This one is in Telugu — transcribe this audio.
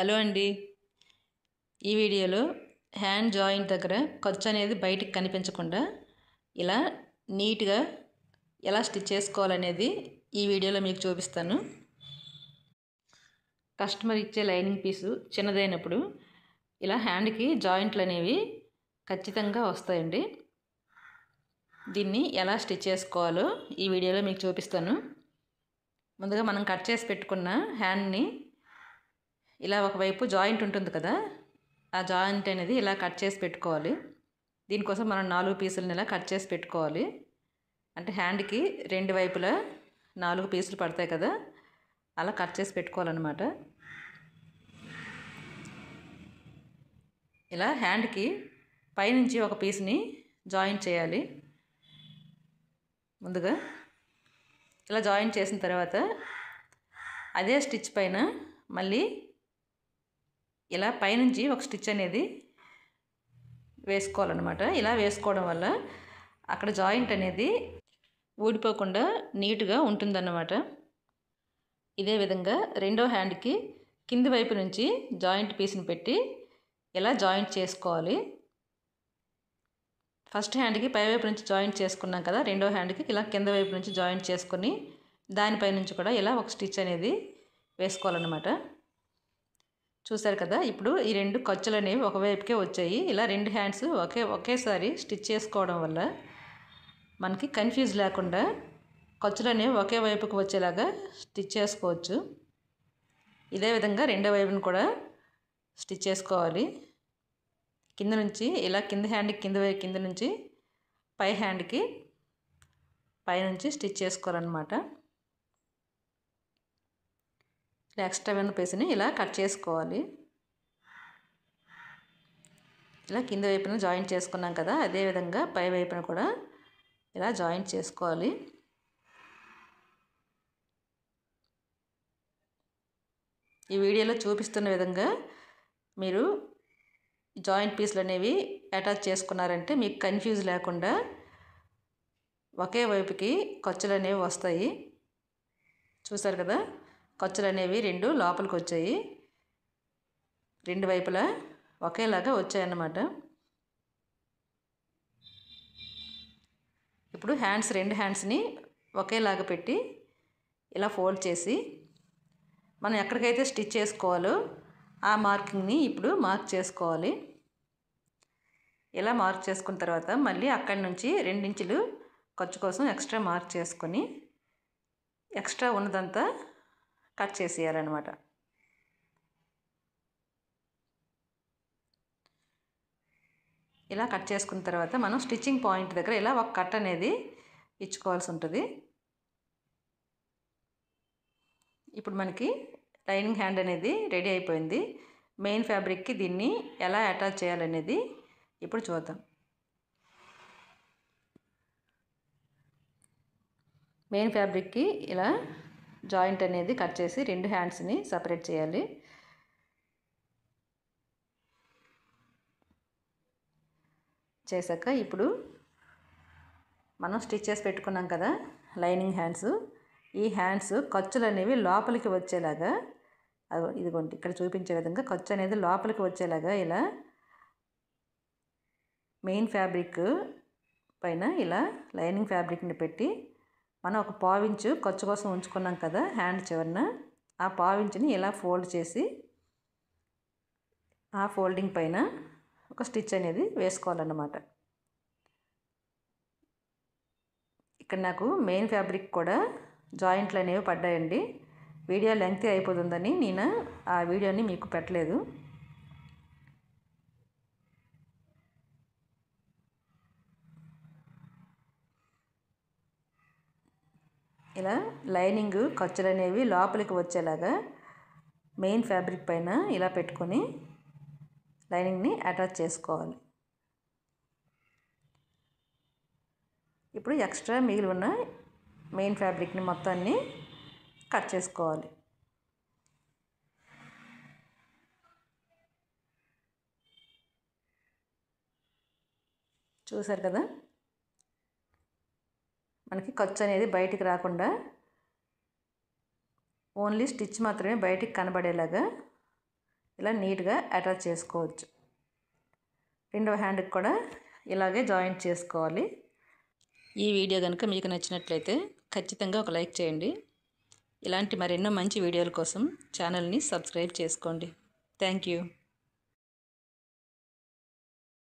హలో అండి. ఈ వీడియోలో హ్యాండ్ జాయింట్ దగ్గర ఖర్చు అనేది బయటికి కనిపించకుండా ఇలా నీట్గా ఎలా స్టిచ్ చేసుకోవాలనేది ఈ వీడియోలో మీకు చూపిస్తాను. కస్టమర్ ఇచ్చే లైనింగ్ పీసు చిన్నదైనప్పుడు ఇలా హ్యాండ్కి జాయింట్లు అనేవి ఖచ్చితంగా వస్తాయండి. దీన్ని ఎలా స్టిచ్ చేసుకోవాలో ఈ వీడియోలో మీకు చూపిస్తాను. ముందుగా మనం కట్ చేసి పెట్టుకున్న హ్యాండ్ని ఇలా ఒకవైపు జాయింట్ ఉంటుంది కదా, ఆ జాయింట్ అనేది ఇలా కట్ చేసి పెట్టుకోవాలి. దీనికోసం మనం 4 పీసులను ఇలా కట్ చేసి పెట్టుకోవాలి. అంటే హ్యాండ్కి 2 వైపులా 4 పీసులు పడతాయి కదా, అలా కట్ చేసి పెట్టుకోవాలన్నమాట. ఇలా హ్యాండ్కి పైనుంచి ఒక పీస్ని జాయింట్ చేయాలి. ముందుగా ఇలా జాయింట్ చేసిన తర్వాత అదే స్టిచ్ పైన మళ్ళీ ఇలా పైనుంచి ఒక స్టిచ్ అనేది వేసుకోవాలన్నమాట. ఇలా వేసుకోవడం వల్ల అక్కడ జాయింట్ అనేది ఊడిపోకుండా నీట్గా ఉంటుందన్నమాట. ఇదే విధంగా రెండో హ్యాండ్కి కింది వైపు నుంచి జాయింట్ పీస్ని పెట్టి ఇలా జాయింట్ చేసుకోవాలి. ఫస్ట్ హ్యాండ్కి పై వైపు నుంచి జాయింట్ చేసుకున్నాం కదా, రెండో హ్యాండ్కి ఇలా కింద వైపు నుంచి జాయింట్ చేసుకొని దానిపై నుంచి కూడా ఇలా ఒక స్టిచ్ అనేది వేసుకోవాలన్నమాట. చూసారు కదా, ఇప్పుడు ఈ 2 ఖర్చులు అనేవి ఒకవైపుకే వచ్చాయి. ఇలా 2 హ్యాండ్స్ ఒకేసారి స్టిచ్ చేసుకోవడం వల్ల మనకి కన్ఫ్యూజ్ లేకుండా ఖర్చులు అనేవి ఒకే వైపుకి వచ్చేలాగా స్టిచ్ చేసుకోవచ్చు. ఇదే విధంగా రెండో వైపును కూడా స్టిచ్ చేసుకోవాలి. కింద నుంచి ఇలా కింద హ్యాండ్కి కింద నుంచి పై హ్యాండ్కి పైనుంచి స్టిచ్ చేసుకోవాలన్నమాట. ఎక్స్ట్రా ఉన్న పీస్ని ఇలా కట్ చేసుకోవాలి. ఇలా కింద వైపున జాయింట్ చేసుకున్నాం కదా, అదే విధంగా పై వైపున కూడా ఇలా జాయింట్ చేసుకోవాలి. ఈ వీడియోలో చూపిస్తున్న విధంగా మీరు జాయింట్ పీస్లు అనేవి అటాచ్ చేసుకున్నారంటే మీకు కన్ఫ్యూజ్ లేకుండా ఒకే వైపుకి ఖర్చులు అనేవి వస్తాయి. చూసారు కదా, ఖర్చులు అనేవి 2 లోపలికి వచ్చాయి. 2 వైపులా ఒకేలాగా వచ్చాయన్నమాట. ఇప్పుడు రెండు హ్యాండ్స్ని ఒకేలాగా పెట్టి ఇలా ఫోల్డ్ చేసి మనం ఎక్కడికైతే స్టిచ్ చేసుకోవాలో ఆ మార్కింగ్ని ఇప్పుడు మార్క్ చేసుకోవాలి. ఇలా మార్క్ చేసుకున్న తర్వాత మళ్ళీ అక్కడి నుంచి 2 ఇంచులు ఖర్చు కోసం ఎక్స్ట్రా మార్క్ చేసుకొని ఎక్స్ట్రా ఉన్నదంతా కట్ చేసేయాలన్నమాట. ఇలా కట్ చేసుకున్న తర్వాత మనం స్టిచ్చింగ్ పాయింట్ దగ్గర ఇలా ఒక కట్ అనేది ఇచ్చుకోవాల్సి ఉంటుంది. ఇప్పుడు మనకి లైనింగ్ హ్యాండ్ అనేది రెడీ అయిపోయింది. మెయిన్ ఫ్యాబ్రిక్కి దీన్ని ఎలా అటాచ్ చేయాలనేది ఇప్పుడు చూద్దాం. మెయిన్ ఫ్యాబ్రిక్కి ఇలా జాయింట్ అనేది కట్ చేసి 2 హ్యాండ్స్ని సపరేట్ చేయాలి. చేశాక ఇప్పుడు మనం స్టిచ్ చేసి పెట్టుకున్నాం కదా లైనింగ్ హ్యాండ్స్, ఈ హ్యాండ్స్ ఖర్చులు అనేవి లోపలికి వచ్చేలాగా, ఇదిగోండి ఇక్కడ చూపించే విధంగా ఖర్చు అనేది లోపలికి వచ్చేలాగా ఇలా మెయిన్ ఫ్యాబ్రిక్ పైన ఇలా లైనింగ్ ఫ్యాబ్రిక్ని పెట్టి మనం ఒక పావించు ఖర్చు కోసం ఉంచుకున్నాం కదా హ్యాండ్ చివరన, ఆ పావించుని ఇలా ఫోల్డ్ చేసి ఆ ఫోల్డింగ్ పైన ఒక స్టిచ్ అనేది వేసుకోవాలన్నమాట. ఇక్కడ నాకు మెయిన్ ఫ్యాబ్రిక్ కూడా జాయింట్లు అనేవి పడ్డాయండి. వీడియో లెంగ్త్ అయిపోతుందని నేను ఆ వీడియోని మీకు పెట్టలేదు. ఇలా లైనింగ్ ఖర్చులు అనేవి లోపలికి వచ్చేలాగా మెయిన్ ఫ్యాబ్రిక్ పైన ఇలా పెట్టుకొని లైనింగ్ని అటాచ్ చేసుకోవాలి. ఇప్పుడు ఎక్స్ట్రా మిగిలి ఉన్న మెయిన్ ఫ్యాబ్రిక్ని మొత్తాన్ని కట్ చేసుకోవాలి. చూసారు కదా, మనకి ఖర్చు అనేది బయటికి రాకుండా ఓన్లీ స్టిచ్ మాత్రమే బయటికి కనబడేలాగా ఇలా నీట్గా అటాచ్ చేసుకోవచ్చు. రెండవ హ్యాండ్కి కూడా ఇలాగే జాయింట్ చేసుకోవాలి. ఈ వీడియో కనుక మీకు నచ్చినట్లయితే ఖచ్చితంగా ఒక లైక్ చేయండి. ఇలాంటి మరెన్నో మంచి వీడియోల కోసం ఛానల్ని సబ్స్క్రైబ్ చేసుకోండి. Thank you.